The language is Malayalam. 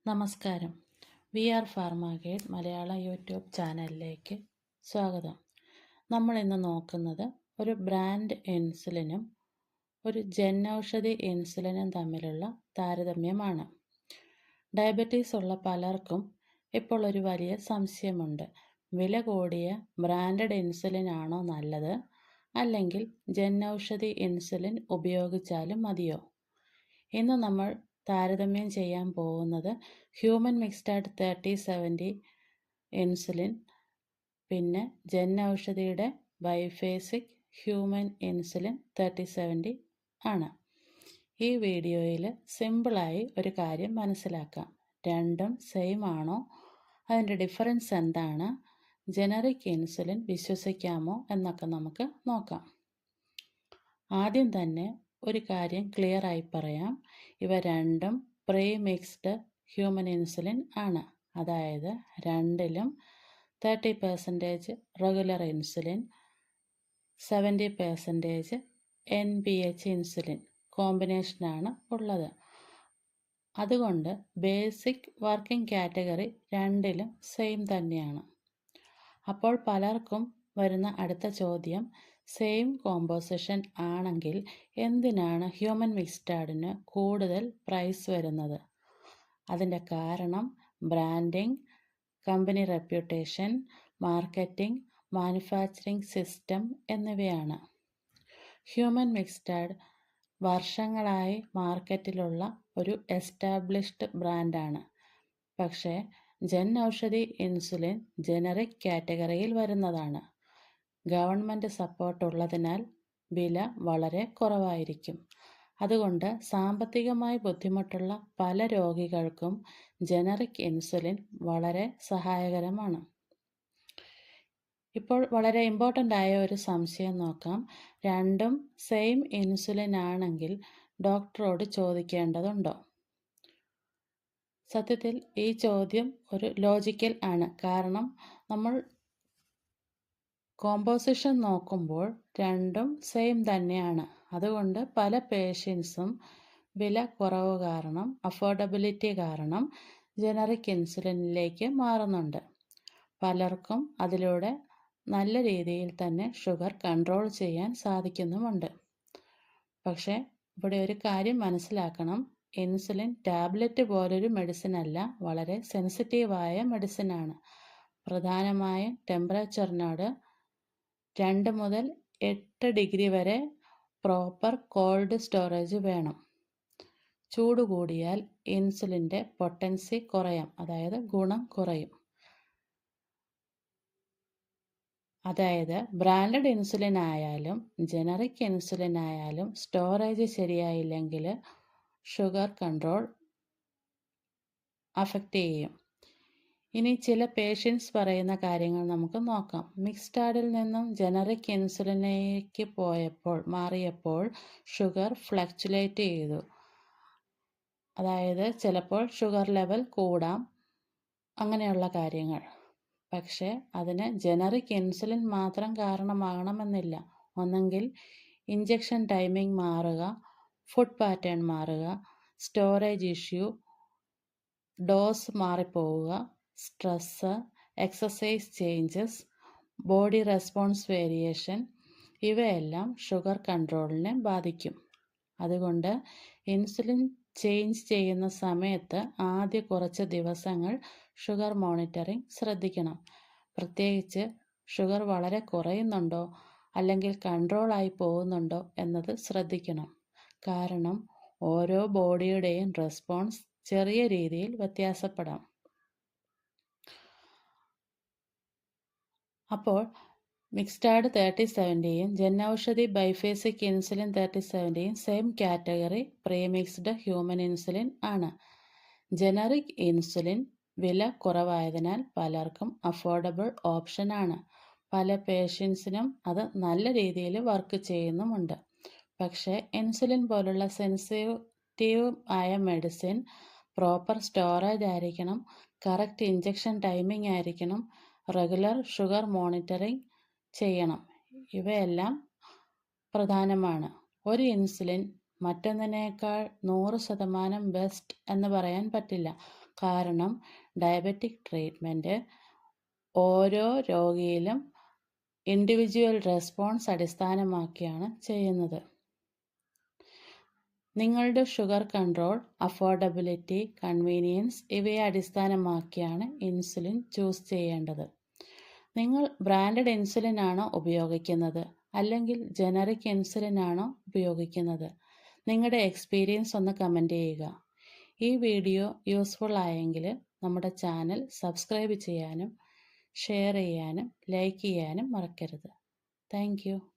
നമസ്കാരം. വി ആർ ഫാർമ ഗൈഡ് മലയാള യൂട്യൂബ് ചാനലിലേക്ക് സ്വാഗതം. നമ്മൾ ഇന്ന് നോക്കുന്നത് ഒരു ബ്രാൻഡ് ഇൻസുലിനും ഒരു ജനൗഷധി ഇൻസുലിനും തമ്മിലുള്ള താരതമ്യമാണ്. ഡയബറ്റീസ് ഉള്ള പലർക്കും ഇപ്പോൾ ഒരു വലിയ സംശയമുണ്ട്. വില കൂടിയ ബ്രാൻഡഡ് ഇൻസുലിൻ ആണോ നല്ലത്, അല്ലെങ്കിൽ ജനൗഷധി ഇൻസുലിൻ ഉപയോഗിച്ചാലും മതിയോ? ഇന്ന് നമ്മൾ താരതമ്യം ചെയ്യാൻ പോകുന്നത് ഹ്യൂമൻ മിക്സ്ഡ് 3070 ഇൻസുലിൻ, പിന്നെ ജനൗഷധിയുടെ ബൈഫേസിക് ഹ്യൂമൻ ഇൻസുലിൻ 3070 ആണ്. ഈ വീഡിയോയിൽ സിമ്പിളായി ഒരു കാര്യം മനസ്സിലാക്കാം. രണ്ടും സെയിം ആണോ, അതിൻ്റെ ഡിഫറൻസ് എന്താണ്, ജനറിക് ഇൻസുലിൻ വിശ്വസിക്കാമോ എന്നൊക്കെ നമുക്ക് നോക്കാം. ആദ്യം തന്നെ ഒരു കാര്യം ക്ലിയർ ആയി പറയാം. ഇവ രണ്ടും പ്രീ മിക്സ്ഡ് ഹ്യൂമൻ ഇൻസുലിൻ ആണ്. അതായത് രണ്ടിലും 30% റെഗുലർ ഇൻസുലിൻ, 70% NPH ഇൻസുലിൻ കോമ്പിനേഷനാണ് ഉള്ളത്. അതുകൊണ്ട് ബേസിക് വർക്കിംഗ് കാറ്റഗറി രണ്ടിലും സെയിം തന്നെയാണ്. അപ്പോൾ പലർക്കും വരുന്ന അടുത്ത ചോദ്യം, സെയിം കോമ്പോസിഷൻ ആണെങ്കിൽ എന്തിനാണ് ഹ്യൂമൻ മിക്സ്ഡിന് കൂടുതൽ പ്രൈസ് വരുന്നത്? അതിൻ്റെ കാരണം branding, company reputation, marketing, manufacturing system എന്നിവയാണ്. ഹ്യൂമൻ മിക്സ്ഡ് വർഷങ്ങളായി മാർക്കറ്റിലുള്ള ഒരു എസ്റ്റാബ്ലിഷ്ഡ് ബ്രാൻഡാണ്. പക്ഷേ ജനൗഷധി ഇൻസുലിൻ ജനറിക് കാറ്റഗറിയിൽ വരുന്നതാണ്. ഗവൺമെൻറ് സപ്പോർട്ട് ഉള്ളതിനാൽ വില വളരെ കുറവായിരിക്കും. അതുകൊണ്ട് സാമ്പത്തികമായി ബുദ്ധിമുട്ടുള്ള പല രോഗികൾക്കും ജനറിക് ഇൻസുലിൻ വളരെ സഹായകരമാണ്. ഇപ്പോൾ വളരെ ഇമ്പോർട്ടൻ്റ് ആയ ഒരു സംശയം നോക്കാം. രണ്ടും സെയിം ഇൻസുലിൻ ആണെങ്കിൽ ഡോക്ടറോട് ചോദിക്കേണ്ടതുണ്ടോ? സത്യത്തിൽ ഈ ചോദ്യം ഒരു ലോജിക്കൽ ആണ്. കാരണം നമ്മൾ കോമ്പോസിഷൻ നോക്കുമ്പോൾ രണ്ടും സെയിം തന്നെയാണ്. അതുകൊണ്ട് പല പേഷ്യൻസും വില കുറവ് കാരണം, അഫോർഡബിലിറ്റി കാരണം ജനറിക് ഇൻസുലിനിലേക്ക് മാറുന്നുണ്ട്. പലർക്കും അതിലൂടെ നല്ല രീതിയിൽ തന്നെ ഷുഗർ കൺട്രോൾ ചെയ്യാൻ സാധിക്കുന്നുമുണ്ട്. പക്ഷേ ഇവിടെ ഒരു കാര്യം മനസ്സിലാക്കണം. ഇൻസുലിൻ ടാബ്ലറ്റ് പോലൊരു മെഡിസിൻ അല്ല, വളരെ സെൻസിറ്റീവായ മെഡിസിനാണ്. പ്രധാനമായും ടെമ്പറേച്ചറിനോട് 2 മുതൽ 8 ഡിഗ്രി വരെ പ്രോപ്പർ കോൾഡ് സ്റ്റോറേജ് വേണം. ചൂട് കൂടിയാൽ ഇൻസുലിൻ്റെ പൊട്ടൻസി കുറയാം, അതായത് ഗുണം കുറയും. അതായത് ബ്രാൻഡഡ് ഇൻസുലിൻ ആയാലും ജനറിക് ഇൻസുലിൻ ആയാലും സ്റ്റോറേജ് ശരിയായില്ലെങ്കിൽ ഷുഗർ കൺട്രോൾ അഫക്റ്റ് ചെയ്യും. ഇനി ചില പേഷ്യൻസ് പറയുന്ന കാര്യങ്ങൾ നമുക്ക് നോക്കാം. മിക്സ്ഡിൽ നിന്നും ജനറിക് ഇൻസുലിനിലേക്ക് മാറിയപ്പോൾ ഷുഗർ ഫ്ലക്ച്വേറ്റ് ചെയ്തു. അതായത് ചിലപ്പോൾ ഷുഗർ ലെവൽ കൂടാം, അങ്ങനെയുള്ള കാര്യങ്ങൾ. പക്ഷേ അതിന് ജനറിക് ഇൻസുലിൻ മാത്രം കാരണമാകണമെന്നില്ല. ഒന്നെങ്കിൽ ഇഞ്ചക്ഷൻ ടൈമിംഗ് മാറുക, ഫുഡ് പാറ്റേൺ മാറുക, സ്റ്റോറേജ് ഇഷ്യൂ, ഡോസ് മാറിപ്പോവുക, stress, exercise changes, body response variation, ഇവയെല്ലാം ഷുഗർ കൺട്രോളിനെ ബാധിക്കും. അതുകൊണ്ട് ഇൻസുലിൻ ചേഞ്ച് ചെയ്യുന്ന സമയത്ത് ആദ്യ കുറച്ച് ദിവസങ്ങൾ ഷുഗർ മോണിറ്ററിംഗ് ശ്രദ്ധിക്കണം. പ്രത്യേകിച്ച് ഷുഗർ വളരെ കുറയുന്നുണ്ടോ അല്ലെങ്കിൽ കൺട്രോളായി പോകുന്നുണ്ടോ എന്നത് ശ്രദ്ധിക്കണം. കാരണം ഓരോ ബോഡിയുടെയും റെസ്പോൺസ് ചെറിയ രീതിയിൽ വ്യത്യാസപ്പെടാം. അപ്പോൾ മിക്സ്ഡ് 3070യും ജനൗഷധി ബൈഫേസിക് ഇൻസുലിൻ 3070യും same category pre mixed human insulin ആണ്. ജനറിക് ഇൻസുലിൻ വില കുറവായതിനാൽ പലർക്കും അഫോർഡബിൾ ഓപ്ഷനാണ്. പല പേഷ്യൻസിനും അത് നല്ല രീതിയിൽ വർക്ക് ചെയ്യുന്നുമുണ്ട്. പക്ഷേ ഇൻസുലിൻ പോലുള്ള സെൻസിറ്റീവ് ആയ മെഡിസിൻ പ്രോപ്പർ സ്റ്റോറേജ് ആയിരിക്കണം, കറക്റ്റ് ഇഞ്ചക്ഷൻ ടൈമിംഗ് ആയിരിക്കണം, റെഗുലർ ഷുഗർ മോണിറ്ററിംഗ് ചെയ്യണം. ഇവയെല്ലാം പ്രധാനമാണ്. ഒരു ഇൻസുലിൻ മറ്റൊന്നിനേക്കാൾ 100% ബെസ്റ്റ് എന്ന് പറയാൻ പറ്റില്ല. കാരണം ഡയബറ്റിക് ട്രീറ്റ്മെൻറ്റ് ഓരോ രോഗിയിലും ഇൻഡിവിജ്വൽ റെസ്പോൺസ് അടിസ്ഥാനമാക്കിയാണ് ചെയ്യുന്നത്. നിങ്ങളുടെ ഷുഗർ കൺട്രോൾ, അഫോർഡബിലിറ്റി, കൺവീനിയൻസ് ഇവയെ അടിസ്ഥാനമാക്കിയാണ് ഇൻസുലിൻ ചൂസ് ചെയ്യേണ്ടത്. നിങ്ങൾ ബ്രാൻഡഡ് ഇൻസുലിൻ ആണോ ഉപയോഗിക്കുന്നത്, അല്ലെങ്കിൽ ജനറിക് ഇൻസുലിൻ ആണോ ഉപയോഗിക്കുന്നത്? നിങ്ങളുടെ എക്സ്പീരിയൻസ് ഒന്ന് കമൻറ്റ് ചെയ്യുക. ഈ വീഡിയോ യൂസ്ഫുൾ ആയെങ്കിൽ നമ്മുടെ ചാനൽ സബ്സ്ക്രൈബ് ചെയ്യാനും ഷെയർ ചെയ്യാനും ലൈക്ക് ചെയ്യാനും മറക്കരുത്. Thank you.